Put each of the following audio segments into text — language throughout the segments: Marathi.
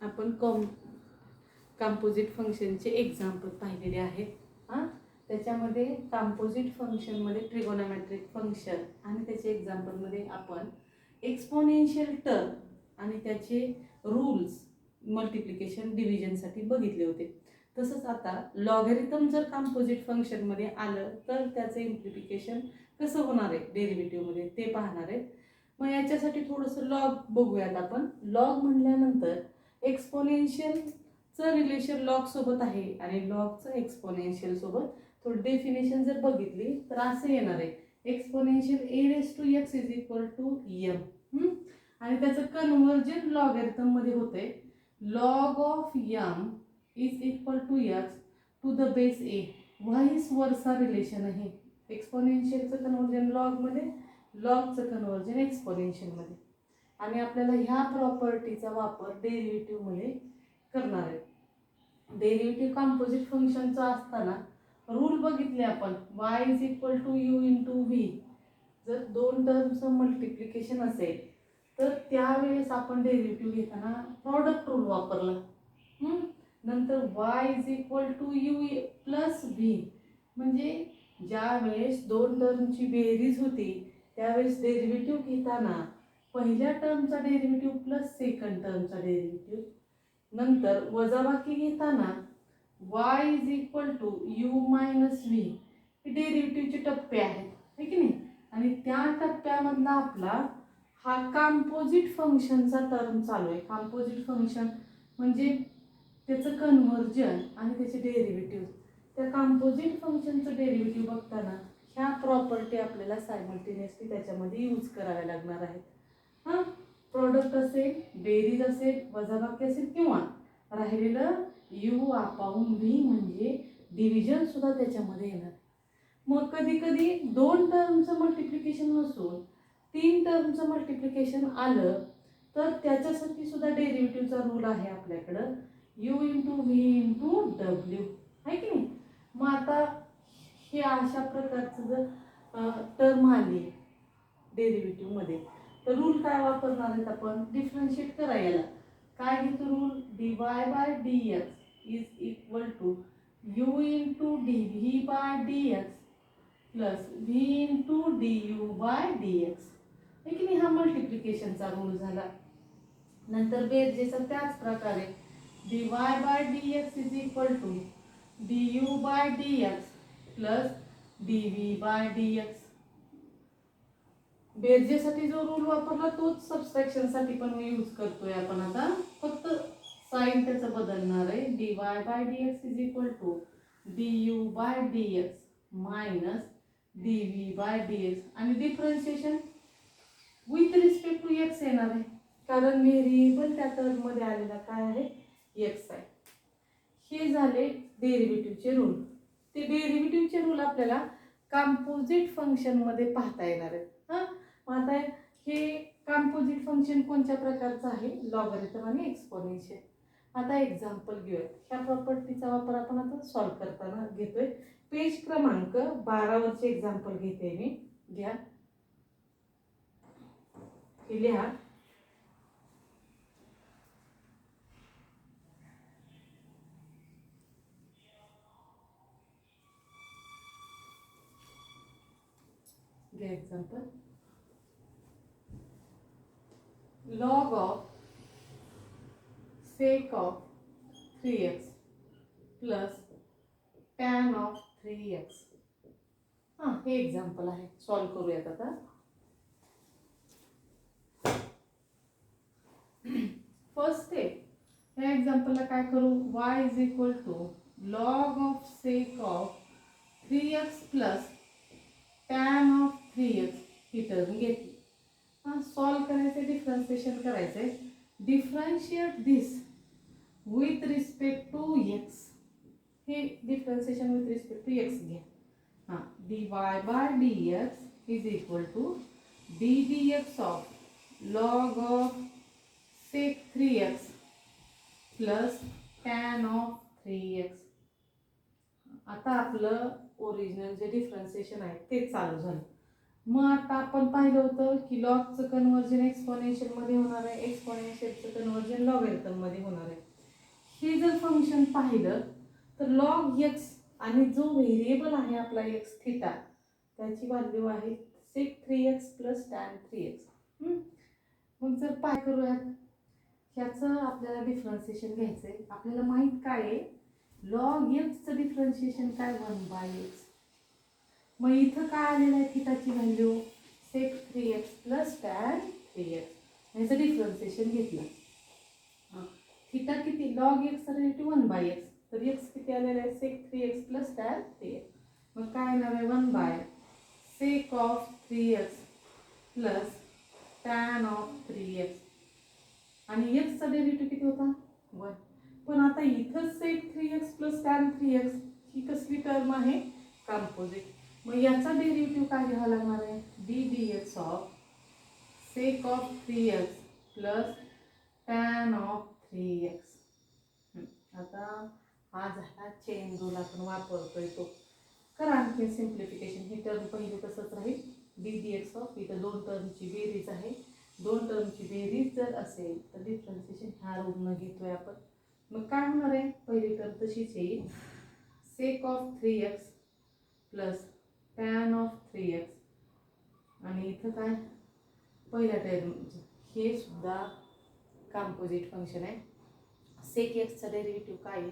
आपण कंपोजिट फंक्शनचे एक्झाम्पल पाहिलेले आहेत. त्याच्यामध्ये कंपोजिट फंक्शनमध्ये ट्रिगोनोमेट्रिक फंक्शन आणि त्याच्या एक्झाम्पलमध्ये आपण एक्सपोनेन्शियल टर्म आणि त्याचे रूल्स मल्टिप्लिकेशन डिव्हिजनसाठी बघितले होते. तसंच आता लॉगॅरिथम जर कंपोजिट फंक्शनमध्ये आलं तर त्याचं इम्प्लिफिकेशन कसं होणार आहे डेरिव्हेटिव्हमध्ये ते पाहणार आहे. मग याच्यासाठी थोडंसं लॉग बघूयात आपण. लॉग म्हटल्यानंतर एक्सपोनेन्शियलचं रिलेशन लॉग सोबत आहे आणि लॉगचं एक्सपोनेन्शियल सोबत थोडी डेफिनेशन जर बघितली तर असं येणार आहे exponential a⁻x is equal to m. आणि त्याचं कन्व्हर्जन लॉगॅरिथममध्ये होते log of m is equal to x to the base a. Vice versa relation आहे एक्सपोनेन्शियलचं कन्व्हर्जन लॉगमध्ये, लॉगचं कन्व्हर्जन एक्सपोनेन्शियलमध्ये. आणि आपल्याला ह्या प्रॉपर्टीचा वापर डेरिव्हेटिव्हमध्ये करणार आहे. डेरिव्हेटिव्ह कंपोजिट फंक्शनचा असताना रूल बघितले आपण y is equal to u into V. जर दोन टर्मचं मल्टिप्लिकेशन असेल तर त्यावेळेस आपण डेरिव्हेटिव्ह घेताना प्रॉडक्ट रूल वापरला. नंतर y is equal to u plus V, म्हणजे ज्या वेळेस दोन टर्मची बेरीज होती त्यावेळेस डेरिव्हेटिव्ह घेताना पहिल्या टर्मचा डेरिव्हेटिव्ह प्लस सेकंड टर्मचा डेरिव्हेटिव्ह, नंतर वजाबाकी घेताना y is equal to u minus V. हे डेरिव्हेटिव्हचे टप्पे आहेत है की नाही. आणि त्या टप्प्यामधला आपला हा कंपोजिट फंक्शनचा टर्म चालू आहे. कंपोजिट फंक्शन म्हणजे त्याचं कन्व्हर्जन आणि त्याचे डेरिव्हेटिव्ह. त्या कंपोजिट फंक्शनचं डेरिव्हेटिव्ह बघताना ह्या प्रॉपर्टी आपल्याला सायमल्टेनियसली त्याच्यामध्ये यूज कराव्या लागणार आहेत. प्रोडक्ट असेल, बेरीज असेल, वजाबाकी असेल किंवा राहिलेलं u अपॉन व्ही म्हणजे डिव्हिजन सुद्धा त्याच्यामध्ये येणार. मग कधी कधी दोन टर्मचं मल्टिप्लिकेशन नसून तीन टर्मचं मल्टिप्लिकेशन आलं तर त्याच्यासाठी सुद्धा डेरिव्हेटिव्हचा रूल आहे आपल्याकडं u into V into W आहे की नाही. मग आता हे अशा प्रकारचं जर टर्म आली डेरिव्हेटिव्हमध्ये तर रूल काय वापरणार आहेत आपण डिफरन्शिएट करायला. काय घेतो rule dy by dx is equal to u into dv by dx plus v into du by dx है की नाही. हा मल्टिप्लिकेशनचा रूल झाला. नंतर बेरजेचा त्याच प्रकारे dy by dx is equal to du by dx plus dv by dx. बेरजेसाठी जो रूल वापरला तोच सबट्रॅक्शनसाठी पण यूज करतोय आपण. आता फक्त साइन त्याचं बदलणार आहे. dy by dx is equal to du by dx minus dv by dx. आणि differentiation with respect to x येणार आहे कारण व्हेरिएबल त्या टर्ममध्ये आलेला काय आहे x आहे. हे झाले डेरिव्हेटिव्हचे रूल. ते डेरिव्हेटिव्हचे रूल आपल्याला कंपोजिट फंक्शनमध्ये पाहता येणार आहेत. आता हे कंपोजिट फंक्शन कोणत्या प्रकारचं आहे लॉगॅरिथम आणि एक्सपोनेन्शियल. आता एक्झाम्पल घेऊयात. ह्या प्रॉपर्टीचा वापर आपण आता सॉल्व करताना घेतोय. पेज क्रमांक 12 वरचे एक्झाम्पल घेते मी. घ्या हे लिहा. घ्या example. log of sec of 3x plus tan of 3x. हे एक्झाम्पल आहे. सॉल्व करूयात आता. फर्स्ट स्टेप या एक्झाम्पलला काय करू y is equal to log of sec of 3x plus tan of 3x ही टर्म घेतली. सॉल्व करायचे, डिफरन्शिएशन करायचे. Differentiate this with respect to x. हे differentiation with respect to x घ्या. dy by dx is equal to d dx of log of sec 3x plus tan of 3x. आता आपलं ओरिजिनल जे डिफरन्शिएशन आहे ते चालू झालं. मग आता आपण पाहिलं होतं की लॉगचं कन्वर्जन एक्सपोनेन्शियलमध्ये होणार आहे, एक्सपोनेन्शियलचं कन्वर्जन लॉगॅरिथममध्ये होणार आहे. हे जर फंक्शन पाहिलं तर लॉग एक्स आणि जो व्हेरिएबल आहे आपला एक्स थिटा त्याची व्हॅल्यू आहे सेक 3x प्लस टॅन 3x. मग जर काय करूयात, ह्याचं आपल्याला डिफरन्शिएशन घ्यायचं आहे. आपल्याला माहीत काय आहे, लॉग एक्सचं डिफरन्शिएशन काय 1/x. मग इथं काय आलेलं आहे थिटाची व्हॅल्यू सेक 3x प्लस टॅन 3x. ह्याचं डिफरन्शिएशन घेतलं. थिटा किती, लॉग एक्सचा रिलेटिव्ह 1/x, तर एक्स किती आलेला आहे सेक 3x प्लस टॅन 3x. मग काय येणार आहे 1 sec of 3x plus tan of 3x. आणि एक्सचा डेरिव्हेटिव्ह किती होता 1. पण आता इथं सेक 3x प्लस टॅन 3x ही कसली टर्म आहे, कंपोजिट. मग याचा डेरिव्हेटिव्ह काय घ्यावा लागणार आहे D D x of sec of 3x plus tan of 3x. आता हा झाला चेन रूल आपण वापरतोय तो. करा आणखी सिम्प्लिफिकेशन. ही टर्म पहिली तसंच राहील डी डी एक्स ऑफ, इथं दोन टर्मची बेरीज आहे. दोन टर्मची बेरीज जर असेल तर डिफरन्शिएशन ह्या रूलनं घेतोय आपण. मग काय होणार आहे, पहिली टर्म तशीच येईल sec of 3x plus tan of 3x. आणि इथं काय पहिल्या टर्म हे सुद्धा कंपोजिट फंक्शन आहे. सेक एक्सचा डेरिव्हेटिव्ह काय आहे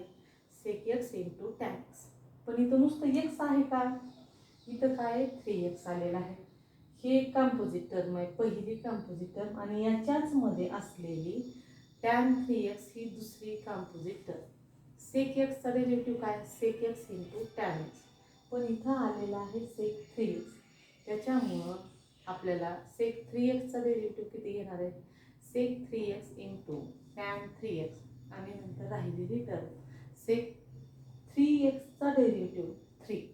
sec X into tan X. पण इथं नुसतं एक्स आहे का, इथं काय 3x आलेला आहे. हे कंपोजिट टर्म आहे, पहिली कंपोजिट टर्म. आणि याच्याच मध्ये असलेली टॅन 3x ही दुसरी कंपोजिट टर्म. सेक एक्सचा डेरिव्हेटिव्ह काय sec X into tan X. पण इथं आलेला आहे सेक 3x. त्याच्यामुळं आपल्याला सेक 3xचा डेरिव्हेटिव्ह किती घेणार आहे सेक 3x इंटू टॅन 3x. आणि नंतर राहिलेली टर्म सेक 3xचा डेरिव्हेटिव्ह 3.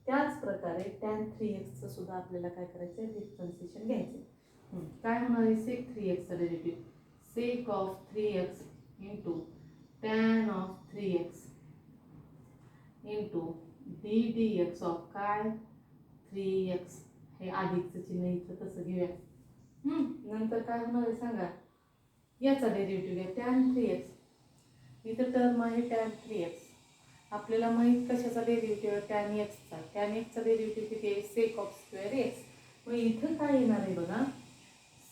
त्याच प्रकारे टॅन 3xचं सुद्धा आपल्याला काय करायचं आहे डिफरन्शिएशन घ्यायचं. काय होणार आहे सेक 3xचा derivative sec of 3x into tan of 3x into d D x of काय 3x. हे अधिकचं चिन्ह इथं तसं घेऊया. नंतर काय होणार आहे सांगा, याचा डेरिव्हेटिव्ह आहे टॅन 3x. इथं टर्म आहे टॅन 3x. आपल्याला माहीत कशाचा डेरिव्हेटिव्ह आहे टॅन एक्सचा. टॅन एक्सचा डेरिव्हेटिव्ह किती आहे सेक ऑफ स्क्वेअर एक्स. मग इथं काय येणार आहे बघा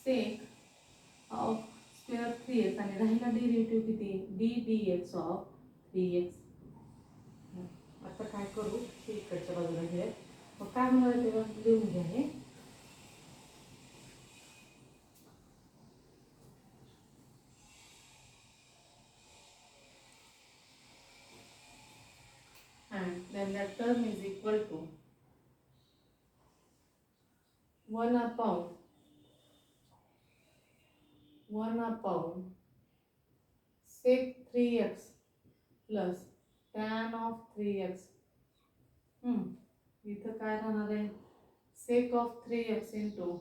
सेक ऑफ स्क्वेअर 3x आणि राहिला डेरिव्हेटिव्ह किती D D x of 3x. आता काय करू हे इकडच्या बाजूला घेऊया. मग काय होणार आहे तेव्हा लिहून घ्या हे. And then that term is equal to 1 upon sec 3x plus tan of 3x. इथं काय राहणार आहे sec of 3x into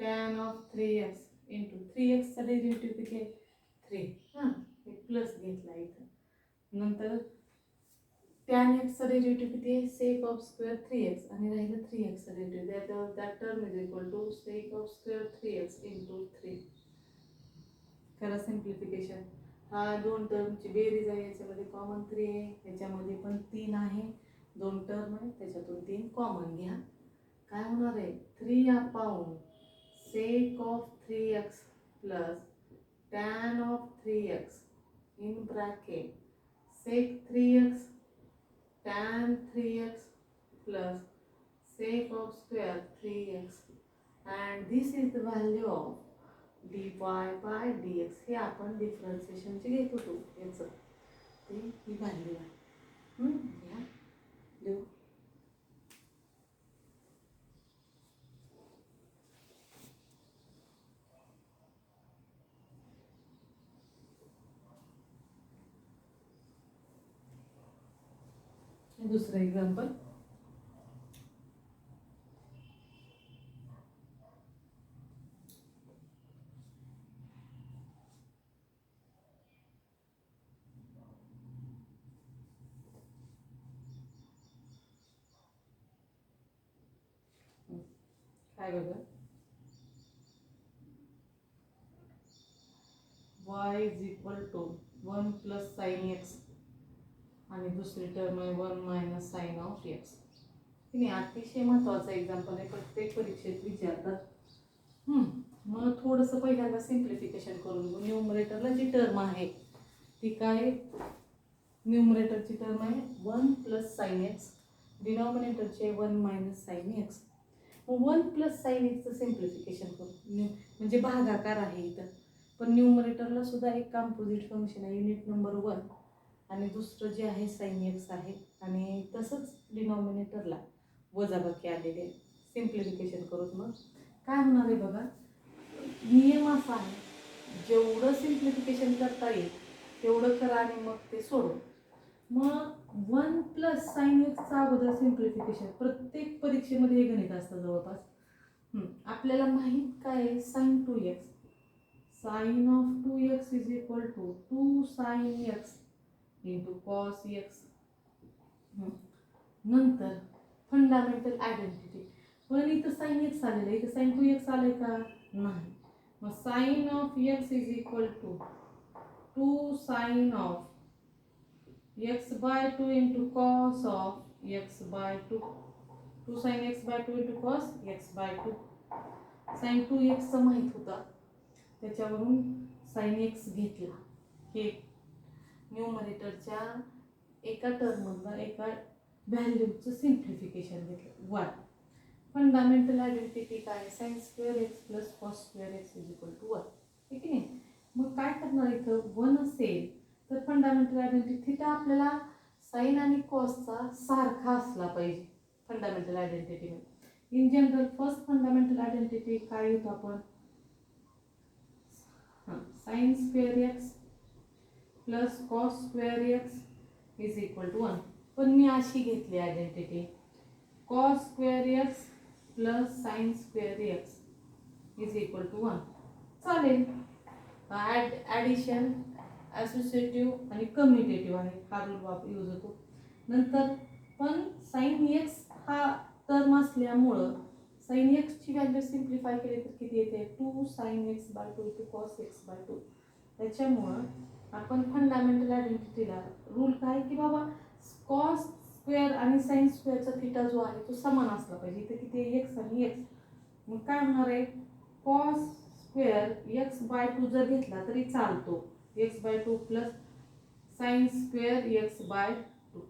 tan of 3x into 3xचा डेरिव्हेटिव्ह किती आहे 3. हे प्लस घेतला इथं. नंतर टॅन एक्सचा डेरिव्हेटिव्ह किती आहे सेक ऑफ स्क्वेअर 3x आणि राहिलं 3xचा derivative. That term is equal to sec of square 3x into 3. करा सिम्प्लिफिकेशन. हा दोन टर्मची बेरीज आहे, याच्यामध्ये कॉमन 3 आहे, याच्यामध्ये पण 3 आहे. दोन टर्म आहे त्याच्यातून 3 कॉमन घ्या. काय होणार आहे 3 upon sec of 3x plus tan of 3x in bracket sec 3x tan 3x plus sec of square 3x and this is the value of dy by dx. हे आपण डिफरन्शिएशनचे घेत होतो याचं ते ही व्हॅल्यू आहे. घ्या लिहू. दुसरं एक्झाम्पल. काय बघा, y is equal to 1 plus sine x आणि दुसरी टर्म आहे 1 मायनस साईन ऑफ एक्स. नाही, अतिशय महत्त्वाचं एक्झाम्पल आहे, प्रत्येक परीक्षेत विचारतात. मग थोडंसं पहिल्यांदा सिम्प्लिफिकेशन करून घेऊ. न्यूमरेटरला जी टर्म आहे ती काय, न्यूमरेटरची टर्म आहे 1 प्लस साईन एक्स, डिनॉमिनेटरची आहे 1 मायनस साईन एक्स. मग 1 प्लस साईन एक्सचं सिम्प्लिफिकेशन करू, म्हणजे भागाकार आहे इथं. पण न्यूमरेटरला सुद्धा एक कंपोजिट फंक्शन आहे युनिट नंबर 1 आणि दुसरं जे आहे साईन एक्स आहे, आणि तसंच डिनॉमिनेटरला वजाबाकी आलेले आहे. सिम्प्लिफिकेशन करूत. मग काय होणार आहे बघा, नियम असा आहे जेवढं सिम्प्लिफिकेशन करता येईल तेवढं करा आणि मग ते सोडू. मग 1 प्लस साईन एक्सचा अगोदर सिम्प्लिफिकेशन, प्रत्येक परीक्षेमध्ये हे गणित असतं जवळपास. आपल्याला माहीत काय आहे, sine 2x, sine of 2x is equal to 2 sine x into cos x. नंतर फंडामेंटल आयडेंटिटी, पण इथं साईन एक्स आलेलं आहे, इथं साईन 2x आलंय का, नाही. मग sine of x is equal to 2 sine of x by 2 into cos of x by 2. 2 sine x by 2 into cos x by 2. Sine 2x माहीत होता, त्याच्यावरून साईन एक्स घेतला. हे न्यूमरेटरच्या एका टर्ममधलं एका व्हॅल्यूचं सिम्प्लिफिकेशन घेतलं. 1 फंडामेंटल आयडेंटिटी काय, sine square x plus cos square x is equal to 1. ठीक आहे. मग काय करणार, इथं 1 असेल तर फंडामेंटल आयडेंटिटी थिटा आपल्याला साईन आणि कॉसचा सारखा असला पाहिजे fundamental identity. In general first fundamental identity काय होतं आपण, sine square x plus cos square x is equal to 1. पण मी अशी घेतली identity, cos square x plus sine square x is equal to 1. चालेल. ॲडिशन, असोसिएटिव्ह आणि कम्युटेटिव्ह आहे, हा रूल यूज होतो. नंतर पण साईन एक्स हा टर्म असल्यामुळं साईन एक्सची व्हॅल्यू सिम्प्लिफाय केली तर किती येते, 2 sine x by 2 to cos x by 2. त्याच्यामुळं आपण फंडामेंटल आयडेंटिटीला रूल काय की बाबा कॉस स्क्वेअर आणि साईन स्क्वेअरचा थिटा जो आहे तो समान असला पाहिजे. इथे किती एक्स आणि एक्स, मग काय होणार आहे, कॉस स्क्वेअर एक्स बाय 2 जर घेतला तरी चालतो, x by 2 plus sine square x by 2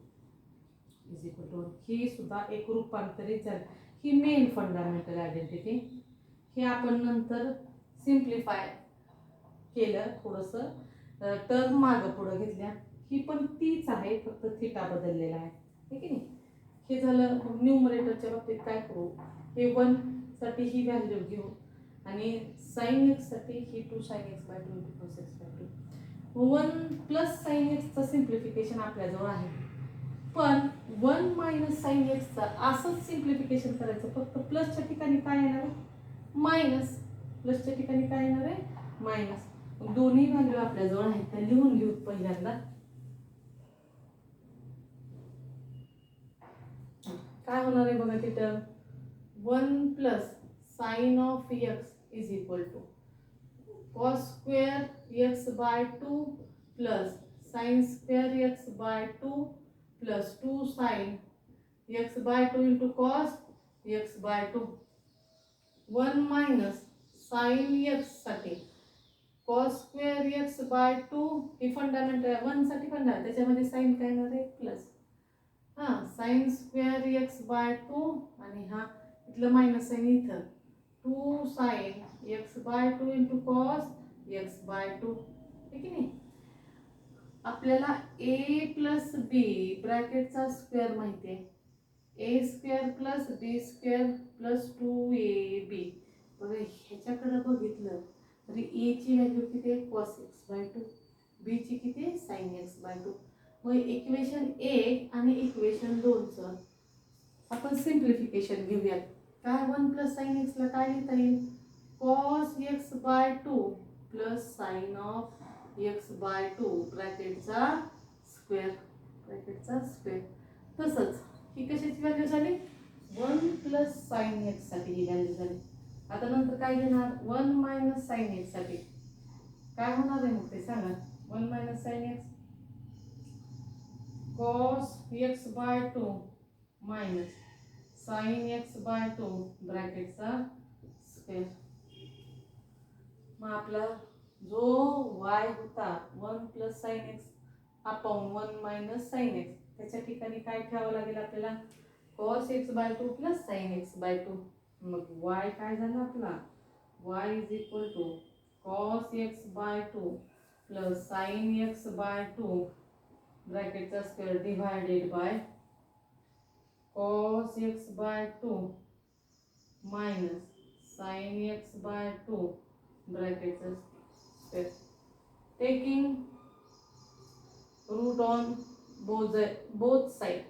is equal to 1. ही सुद्धा एक रूपांतरित झाली. ही मेन फंडामेंटल आयडेंटिटी. हे आपण नंतर सिम्प्लिफाय केलं, थोडंसं टर्म मागं पुढं घेतल्या. ही पण तीच आहे, फक्त थिटा बदललेला आहे. ठीक आहे. हे झालं. न्यूमरेटरच्या बाबतीत काय करू, हे 1 साठी ही व्हॅल्यू घेऊ आणि साईन एक्स साठी ही 2 sine x by 2 into cos x by 2. 1 plus sine एक्सचं सिम्प्लिफिकेशन आपल्याजवळ आहे, पण 1 मायनस साईन एक्सचं असंच सिम्प्लिफिकेशन करायचं, फक्त प्लसच्या ठिकाणी काय येणार आहे, मायनस. प्लसच्या ठिकाणी काय येणार आहे, मायनस. दोन्ही व्हॅल्यू आपल्याजवळ आहेत त्या लिहून घेऊ पहिल्यांदा. काय होणार आहे बघा तिथं, 1 plus sine of x is equal to cos square x by 2 plus sine square x by 2 plus 2 sine x by 2 into cos x by 2. 1 minus sine x साठी कॉस स्क्वेअर एक्स बाय 2, ही फंडामेंटल 1 साठी फंडामेंटल, त्याच्यामध्ये साईन काय येणार आहे plus, sine square x by 2 आणि हा इथलं मायनस साईन इथं 2 sine x by 2 into cos x by 2. ठीक आहे. नाही, आपल्याला ए प्लस बी ब्रॅकेटचा स्क्वेअर माहिती आहे, ए स्क्वेअर प्लस बी स्क्वेअर प्लस 2ab. बघा ह्याच्याकडे बघितलं तरी ए ची व्हॅल्यू किती आहे, कॉस एक्स बाय 2, बी ची किती आहे, साईन एक्स बाय 2. मग इक्वेशन 1 आणि इक्वेशन 2चं आपण सिम्प्लिफिकेशन घेऊयात. काय, 1 प्लस साईन एक्सला काय लिहिता येईल, cos x by 2 plus sine of x by 2 ब्रॅकेटचा स्क्वेअर, ब्रॅकेटचा स्क्वेअर. तसंच ही कशाची व्हॅल्यू झाली, 1 प्लस साईन एक्स साठी ही व्हॅल्यू झाली. आता नंतर काय घेणार 1 मायनस साईन एक्स साठी काय होणार आहे मग ते सांगा. 1 minus sine x cos x by 2 minus sine x by 2 ब्रॅकेटचा स्क्वेअर. मग आपला जो y होता 1 plus sine x upon 1 minus sine x त्याच्या ठिकाणी काय ठेवावं लागेल आपल्याला cos x by 2 plus sine x by 2. मग y काय झाला आपला y is equal to cos x by 2 plus sine x by 2 ब्रॅकेटचा square divided by cos x by 2 minus sine x by 2 ब्रॅकेटचा square taking root on both side.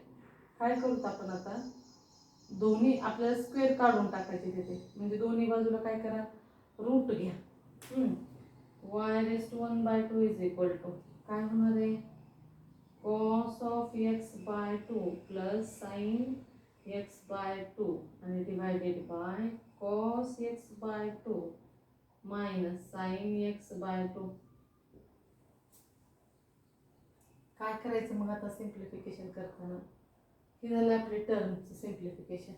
काय करूत आपण आता दोन्ही आपल्याला स्क्वेअर काढून टाकायचे तिथे म्हणजे दोन्ही बाजूला काय करा रूट घ्या. y raise to 1 by 2 is equal to काय होणार आहे cos of x by 2 plus sine x by 2 आणि divided by cos x by 2 minus sine x by 2. काय करायचं मग आता सिम्प्लिफिकेशन करताना हे झालं आपले टर्मचं सिम्प्लिफिकेशन.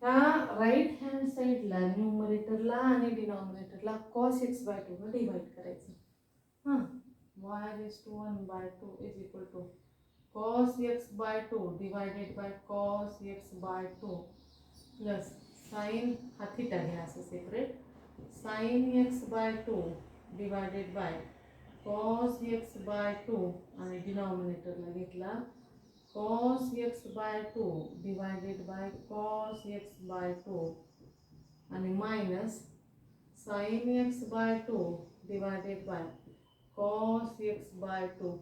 ह्या राईट हँड साईडला न्यूमरेटरला आणि डिनॉमिनेटरला cos x बाय 2 ने डिवाइड करायचं. y raise to 1 by 2 is equal to cos x by 2 divided by cos x by 2 plus sine हा थीटा घ्या असं separate sine x by 2 divided by cos x by 2 आणि डिनॉमिनेटरला घेतला cos x by 2 divided by cos x by 2 आणि minus sin x by 2 divided by cos x by 2.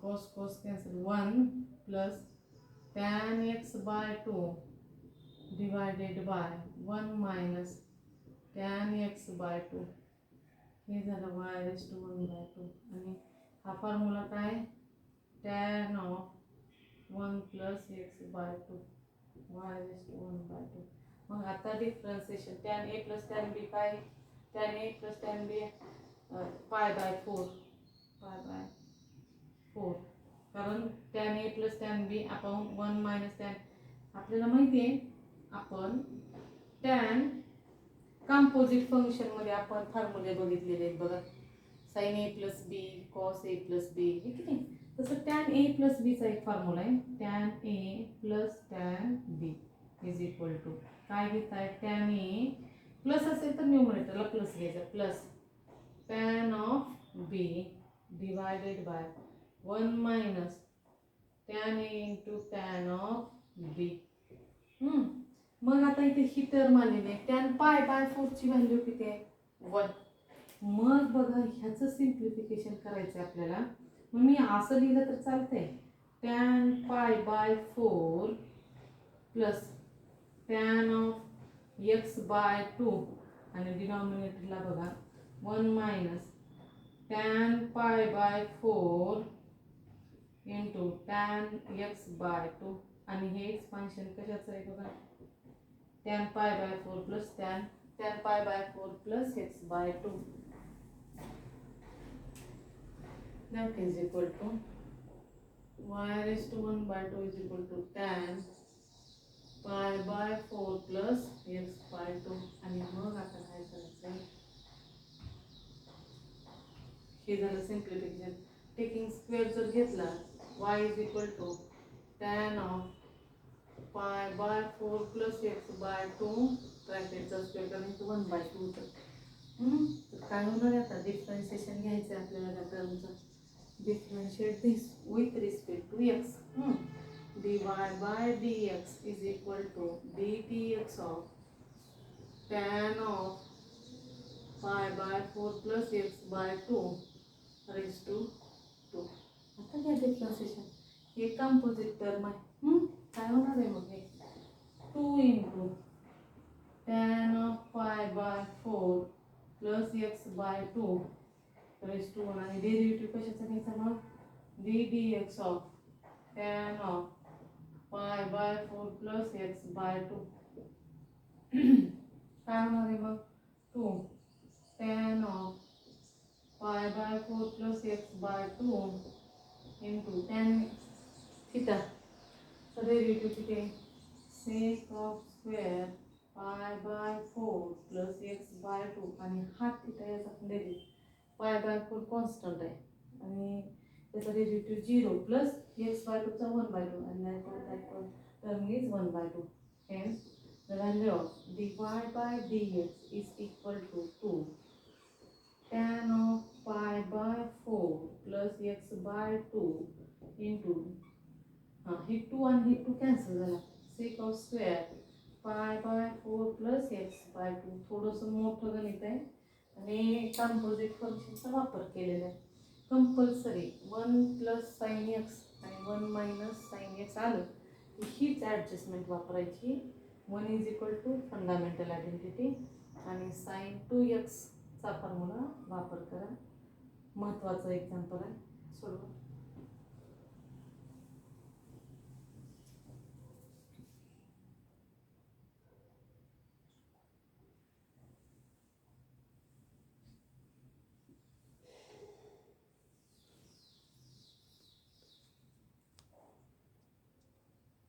cos cancel 1 plus tan x by 2 divided by 1 minus tan x by 2. हे झालं y रेस टू 1 बाय 2 आणि हा फॉर्म्युला काय tan of 1 plus x by 2 y raise to 1 by 2. मग आता differentiation tan a plus tan b काय tan a plus tan b pi by 4 कारण tan a plus tan b upon 1 minus tan आपल्याला माहिती आहे आपण tan कंपोजिट फंक्शन मध्ये आपण फॉर्म्युले बघितलेले आहेत बघा sin a plus b cos a plus b हे की नाही तसं tan a प्लस b चा एक फॉर्म्युला आहे tan a plus tan b is equal to काय घेताय tan a प्लस असेल तर न्यूमरेटरला प्लस घ्यायचं plus tan of b divided by 1 minus tan a into tan of b. मग आता इथे ही टर्म आलेली आहे tan पाय बाय 4 ची व्हॅल्यू किती आहे 1. मग बघा ह्याचं सिम्प्लिफिकेशन करायचं आपल्याला. मग मी असं लिहिलं तर चालतंय tan pi by 4 plus tan of x by 2 आणि डिनॉमिनेटरला बघा 1 minus tan pi by 4 into tan x by 2 आणि हे एक्सपान्शन कशाचं आहे बघा tan pi by 4 plus tan pi by 4 plus x by 2 that is equal to y raised to 1 by 2 is equal to tan pi by 4 plus x by 2. आणि मग आता काय करायचं हे झालं सिम्प्लिफिकेशन. टेकिंग स्क्वेअर जर घेतला y is equal to tan of pi by 4 plus x by 2 ब्रॅकेटचा स्क्वेअर करायचं 1 बाय 2 तर काय होणार आहे आता डिफरन्शिएशन घ्यायचं आहे आपल्याला त्या टर्मचं. Differentiate this with respect to x dy by dx is equal to dtx of tan of pi by 4 plus x by 2 raise to 2. आता घ्या डिफरन्शिएशन हे कंपोजिट टर्म आहे. काय होणार आहे मग हे 2 into tan of pi by 4 plus x by 2 raise to 1 आणि डेरिव्हेटिव्ह कशाचा घ्यायचा मग ddx of tan of pi by 4 plus x by 2 काय होणार आहे मग 2 tan of pi by 4 plus x by 2 into tan theta तर डेरिव्हेटिव्ह किती आहे sec of square pi by 4 plus x by 2 आणि हा थिटा याचा पण डेरिव्हेटिव्ह पाय बाय 4 कॉन्स्टंट आहे आणि त्याचा डेरिव्हेटिव्ह 0 प्लस एक्स बाय 2 चा 1 बाय 2 आणि that term is 1 by 2. Hence, the value of dy by dx is equal to 2 tan of pi by 4 plus x by 2 into he 2 and he 2 cancel झाला sec of square pi by 4 plus x by 2 थोडंसं मोठं गणित आहे आणि कंपोजिट फंक्शनचा वापर केलेला आहे कंपल्सरी 1 प्लस साइन एक्स आणि 1 मायनस साइन एक्स आलं की हीच ॲडजस्टमेंट वापरायची 1 is equal to fundamental identity आणि साइन 2x चा फॉर्म्युला वापर करा महत्त्वाचं एक्झाम्पल आहे सोडवा